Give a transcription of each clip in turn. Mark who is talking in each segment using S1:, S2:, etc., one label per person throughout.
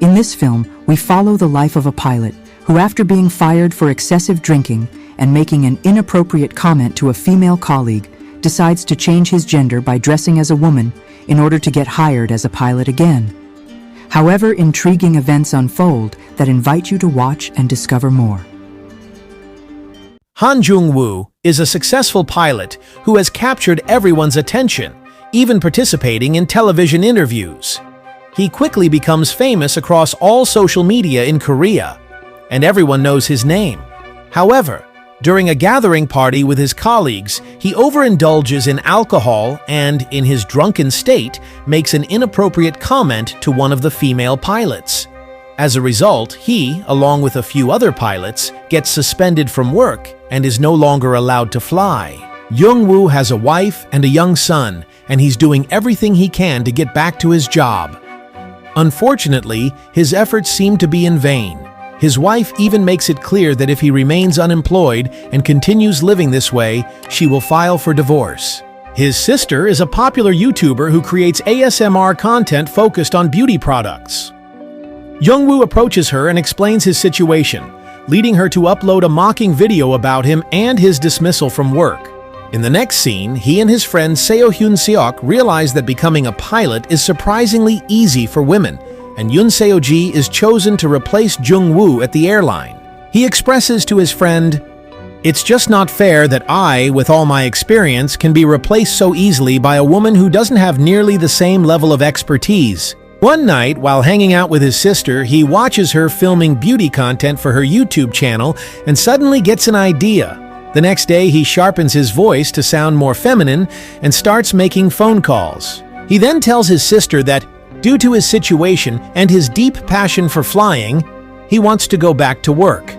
S1: In this film, we follow the life of a pilot who, after being fired for excessive drinking and making an inappropriate comment to a female colleague, decides to change his gender by dressing as a woman in order to get hired as a pilot again. However, intriguing events unfold that invite you to watch and discover more.
S2: Han Jung-woo is a successful pilot who has captured everyone's attention, even participating in television interviews. He quickly becomes famous across all social media in Korea, and everyone knows his name. However, during a gathering party with his colleagues, he overindulges in alcohol and, in his drunken state, makes an inappropriate comment to one of the female pilots. As a result, he, along with a few other pilots, gets suspended from work and is no longer allowed to fly. Jung-woo has a wife and a young son, and he's doing everything he can to get back to his job. Unfortunately, his efforts seem to be in vain. His wife even makes it clear that if he remains unemployed and continues living this way, she will file for divorce. His sister is a popular YouTuber who creates ASMR content focused on beauty products. Jung-woo approaches her and explains his situation, leading her to upload a mocking video about him and his dismissal from work. In the next scene, he and his friend Seo Hyun-seok realize that becoming a pilot is surprisingly easy for women, and Yoon Seo-ji is chosen to replace Jung-woo at the airline. He expresses to his friend, "It's just not fair that I, with all my experience, can be replaced so easily by a woman who doesn't have nearly the same level of expertise." One night, while hanging out with his sister, he watches her filming beauty content for her YouTube channel and suddenly gets an idea. The next day, he sharpens his voice to sound more feminine and starts making phone calls. He then tells his sister that, due to his situation and his deep passion for flying, he wants to go back to work.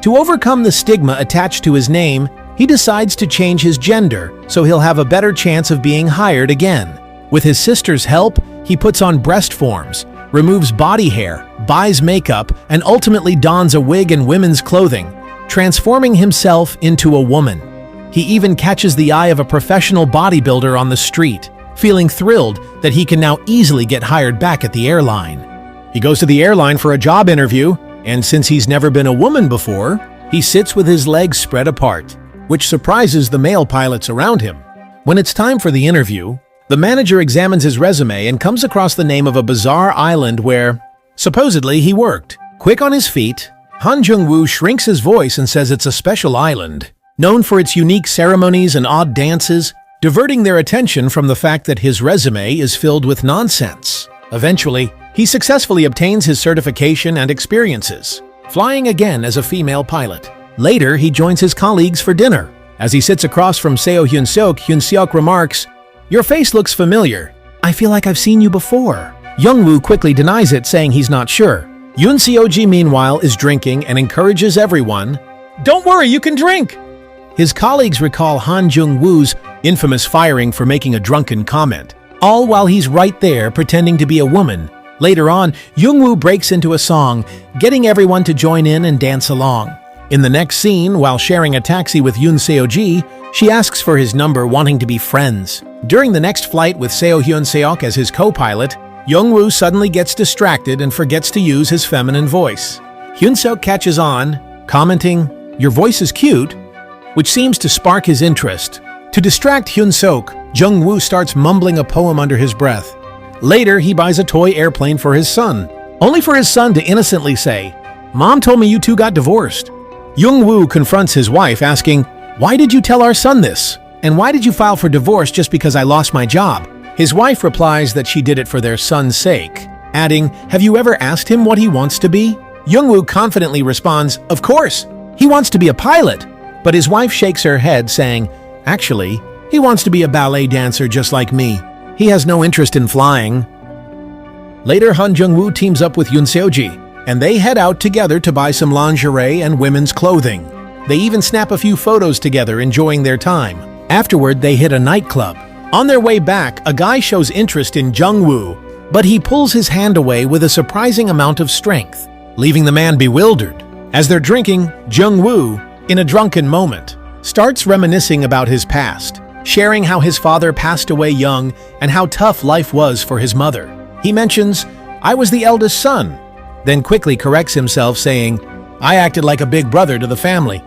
S2: To overcome the stigma attached to his name, he decides to change his gender so he'll have a better chance of being hired again. With his sister's help, he puts on breast forms, removes body hair, buys makeup, and ultimately dons a wig and women's clothing, transforming himself into a woman. He even catches the eye of a professional bodybuilder on the street, feeling thrilled that he can now easily get hired back at the airline. He goes to the airline for a job interview, and since he's never been a woman before, he sits with his legs spread apart, which surprises the male pilots around him. When it's time for the interview, the manager examines his resume and comes across the name of a bizarre island where, supposedly, he worked. Quick on his feet, Han Jung-woo shrinks his voice and says it's a special island, known for its unique ceremonies and odd dances, diverting their attention from the fact that his resume is filled with nonsense. Eventually, he successfully obtains his certification and experiences, flying again as a female pilot. Later, he joins his colleagues for dinner. As he sits across from Seo Hyun-seok, Hyun-seok remarks, "Your face looks familiar. I feel like I've seen you before." Jung-woo quickly denies it, saying he's not sure. Yoon Seo-ji, meanwhile, is drinking and encourages everyone, "Don't worry, you can drink!" His colleagues recall Han Jung-woo's infamous firing for making a drunken comment, all while he's right there pretending to be a woman. Later on, Jung-woo breaks into a song, getting everyone to join in and dance along. In the next scene, while sharing a taxi with Yoon Seo-ji, she asks for his number, wanting to be friends. During the next flight with Seo Hyun-seok as his co-pilot, Jung-woo suddenly gets distracted and forgets to use his feminine voice. Hyun-seok catches on, commenting, "Your voice is cute," which seems to spark his interest. To distract Hyun-seok, Jung-woo starts mumbling a poem under his breath. Later, he buys a toy airplane for his son, only for his son to innocently say, "Mom told me you two got divorced." Jung-woo confronts his wife, asking, "Why did you tell our son this? And why did you file for divorce just because I lost my job?" His wife replies that she did it for their son's sake, adding, "Have you ever asked him what he wants to be?" Jung-woo confidently responds, "Of course, he wants to be a pilot." But his wife shakes her head, saying, "Actually, he wants to be a ballet dancer just like me. He has no interest in flying." Later, Han Jung-woo teams up with Yoon Seo-ji, and they head out together to buy some lingerie and women's clothing. They even snap a few photos together, enjoying their time. Afterward, they hit a nightclub. On their way back, a guy shows interest in Jung-woo, but he pulls his hand away with a surprising amount of strength, leaving the man bewildered. As they're drinking, Jung-woo, in a drunken moment, starts reminiscing about his past, sharing how his father passed away young and how tough life was for his mother. He mentions, I was the eldest son, then quickly corrects himself saying, I acted like a big brother to the family.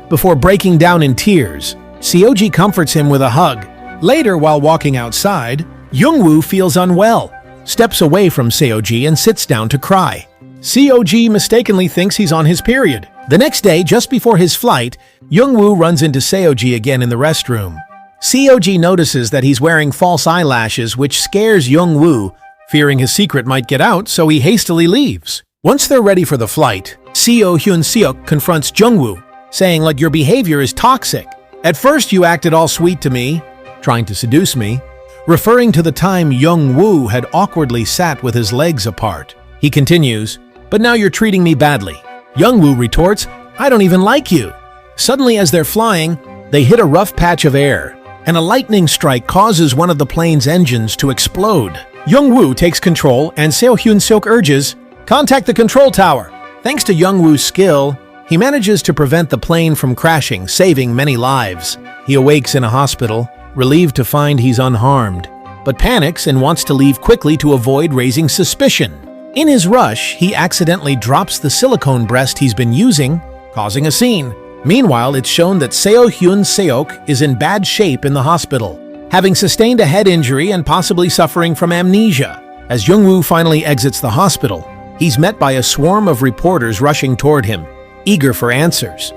S2: Before breaking down in tears, Seoji comforts him with a hug. Later, while walking outside, Jungwoo feels unwell, steps away from Seoji and sits down to cry. Seoji mistakenly thinks he's on his period. The next day, just before his flight, Jungwoo runs into Seoji again in the restroom. Seoji notices that he's wearing false eyelashes, which scares Jungwoo, fearing his secret might get out, so he hastily leaves. Once they're ready for the flight, Seo Hyun-seok confronts Jungwoo, saying, like, your behavior is toxic. At first you acted all sweet to me, trying to seduce me, referring to the time Jungwoo had awkwardly sat with his legs apart. He continues, but now you're treating me badly. Jungwoo retorts, I don't even like you. Suddenly, as they're flying, they hit a rough patch of air, and a lightning strike causes one of the plane's engines to explode. Jungwoo takes control, and Seo Hyun-seok urges, contact the control tower. Thanks to Jungwoo's skill, he manages to prevent the plane from crashing, saving many lives. He awakes in a hospital, relieved to find he's unharmed, but panics and wants to leave quickly to avoid raising suspicion. In his rush, he accidentally drops the silicone breast he's been using, causing a scene. Meanwhile, it's shown that Seo Hyun-seok is in bad shape in the hospital, having sustained a head injury and possibly suffering from amnesia. As Jungwoo finally exits the hospital, he's met by a swarm of reporters rushing toward him, eager for answers.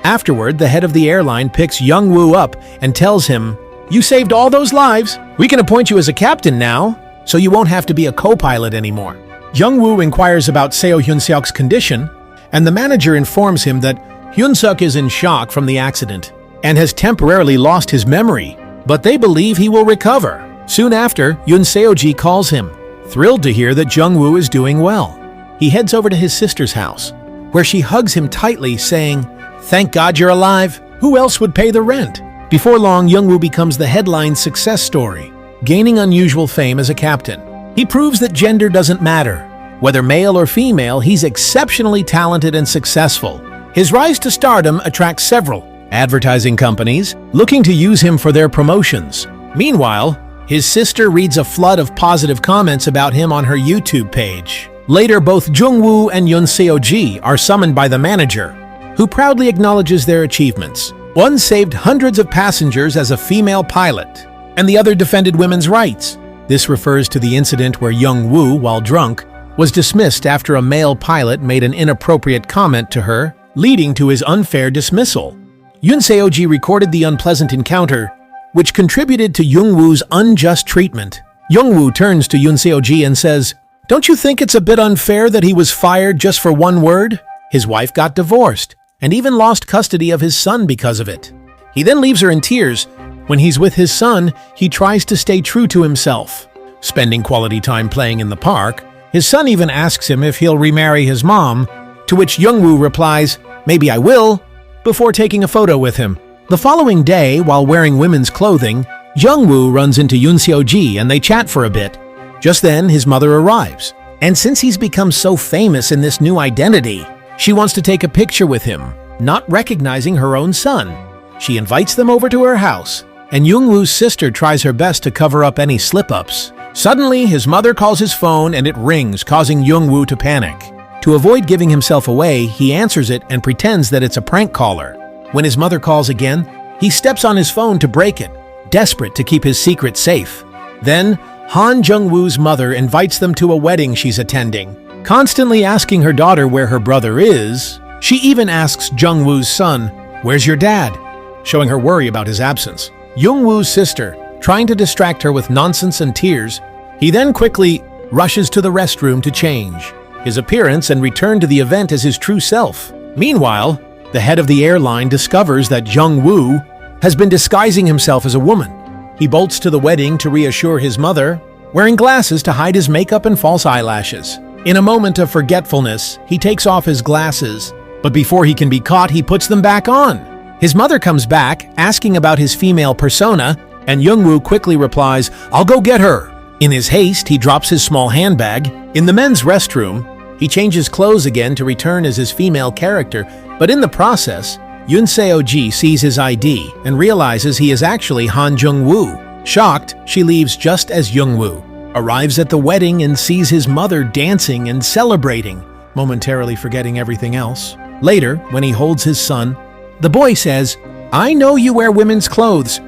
S2: Afterward, the head of the airline picks Jungwoo up and tells him, you saved all those lives. We can appoint you as a captain now, so you won't have to be a co-pilot anymore. Jungwoo inquires about Seo Hyun-seok's condition, and the manager informs him that Hyun-seok is in shock from the accident and has temporarily lost his memory, but they believe he will recover. Soon after, Yoon Seoji calls him, thrilled to hear that Jungwoo is doing well. He heads over to his sister's house, where she hugs him tightly, saying, thank God you're alive. Who else would pay the rent? Before long, Jungwoo becomes the headline success story, gaining unusual fame as a captain. He proves that gender doesn't matter. Whether male or female, he's exceptionally talented and successful. His rise to stardom attracts several advertising companies looking to use him for their promotions. Meanwhile, his sister reads a flood of positive comments about him on her YouTube page. Later, both Jungwoo and Yoon Seoji are summoned by the manager, who proudly acknowledges their achievements. One saved hundreds of passengers as a female pilot, and the other defended women's rights. This refers to the incident where Jungwoo, while drunk, was dismissed after a male pilot made an inappropriate comment to her, leading to his unfair dismissal. Yoon Seoji recorded the unpleasant encounter, which contributed to Jungwoo's unjust treatment. Jungwoo turns to Yoon Seoji and says, don't you think it's a bit unfair that he was fired just for one word? His wife got divorced, and even lost custody of his son because of it. He then leaves her in tears. When he's with his son, he tries to stay true to himself, spending quality time playing in the park. His son even asks him if he'll remarry his mom, to which Jungwoo replies, maybe I will, before taking a photo with him. The following day, while wearing women's clothing, Jungwoo runs into Yoon Seoji and they chat for a bit. Just then, his mother arrives, and since he's become so famous in this new identity, she wants to take a picture with him, not recognizing her own son. She invites them over to her house, and Jungwoo's sister tries her best to cover up any slip-ups. Suddenly, his mother calls his phone and it rings, causing Jungwoo to panic. To avoid giving himself away, he answers it and pretends that it's a prank caller. When his mother calls again, he steps on his phone to break it, desperate to keep his secret safe. Then, Han Jungwoo's mother invites them to a wedding she's attending. Constantly asking her daughter where her brother is, she even asks Jungwoo's son, where's your dad? Showing her worry about his absence. Jungwoo's sister, trying to distract her with nonsense and tears, he then quickly rushes to the restroom to change his appearance and return to the event as his true self. Meanwhile, the head of the airline discovers that Jungwoo has been disguising himself as a woman. He bolts to the wedding to reassure his mother, wearing glasses to hide his makeup and false eyelashes. In a moment of forgetfulness, he takes off his glasses, but before he can be caught, he puts them back on. His mother comes back, asking about his female persona, and Jungwoo quickly replies, I'll go get her. In his haste, he drops his small handbag. In the men's restroom, he changes clothes again to return as his female character, but in the process, Yoon Seoji sees his ID and realizes he is actually Han Jungwoo. Shocked, she leaves just as Jungwoo. arrives at the wedding and sees his mother dancing and celebrating, momentarily forgetting everything else. Later, when he holds his son, the boy says, "I know you wear women's clothes,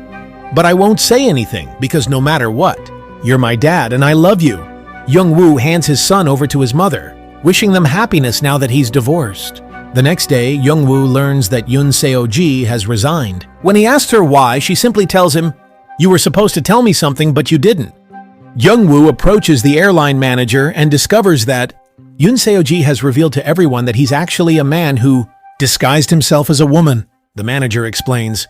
S2: but I won't say anything because no matter what, you're my dad and I love you." Jung-woo hands his son over to his mother, wishing them happiness now that he's divorced. The next day, Jung-woo learns that Yoon Seo-ji has resigned. When he asks her why, she simply tells him, "You were supposed to tell me something, but you didn't." Jung-woo approaches the airline manager and discovers that Yoon Seo-ji has revealed to everyone that he's actually a man who disguised himself as a woman. The manager explains,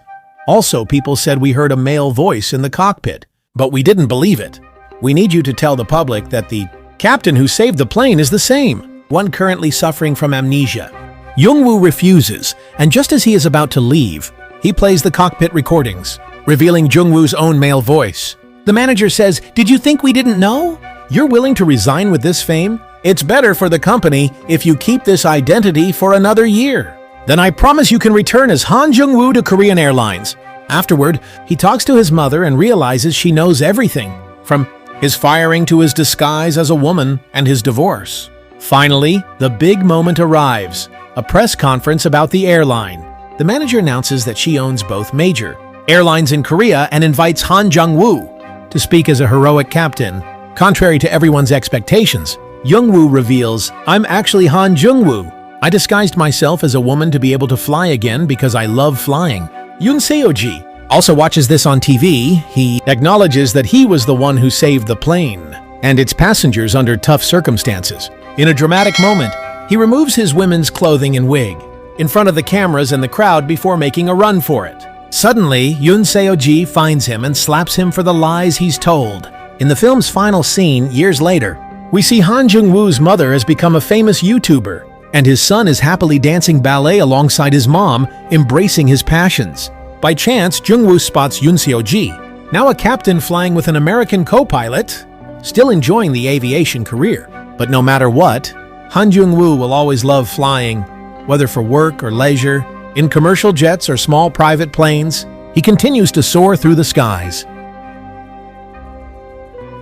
S2: "Also, people said we heard a male voice in the cockpit, but we didn't believe it. We need you to tell the public that the captain who saved the plane is the same, one currently suffering from amnesia." Jung-woo refuses, and just as he is about to leave, he plays the cockpit recordings, revealing Jung-woo's own male voice. The manager says, "Did you think we didn't know? You're willing to resign with this fame? It's better for the company if you keep this identity for another year. Then I promise you can return as Han Jung-woo to Korean Airlines." Afterward, he talks to his mother and realizes she knows everything, from his firing to his disguise as a woman and his divorce. Finally, the big moment arrives, a press conference about the airline. The manager announces that she owns both major airlines in Korea and invites Han Jung-woo to speak as a heroic captain. Contrary to everyone's expectations, Jung-woo reveals, "I'm actually Han Jung-woo. I disguised myself as a woman to be able to fly again because I love flying." Yoon Seo-ji also watches this on TV. He acknowledges that he was the one who saved the plane and its passengers under tough circumstances. In a dramatic moment, he removes his women's clothing and wig in front of the cameras and the crowd before making a run for it. Suddenly, Yoon Seo-ji finds him and slaps him for the lies he's told. In the film's final scene, years later, we see Han Jung-woo's mother has become a famous YouTuber, and his son is happily dancing ballet alongside his mom, embracing his passions. By chance, Jung-woo spots Yoon Seo-ji, now a captain flying with an American co-pilot, still enjoying the aviation career. But no matter what, Han Jung-woo will always love flying, whether for work or leisure, in commercial jets or small private planes. He continues to soar through the skies.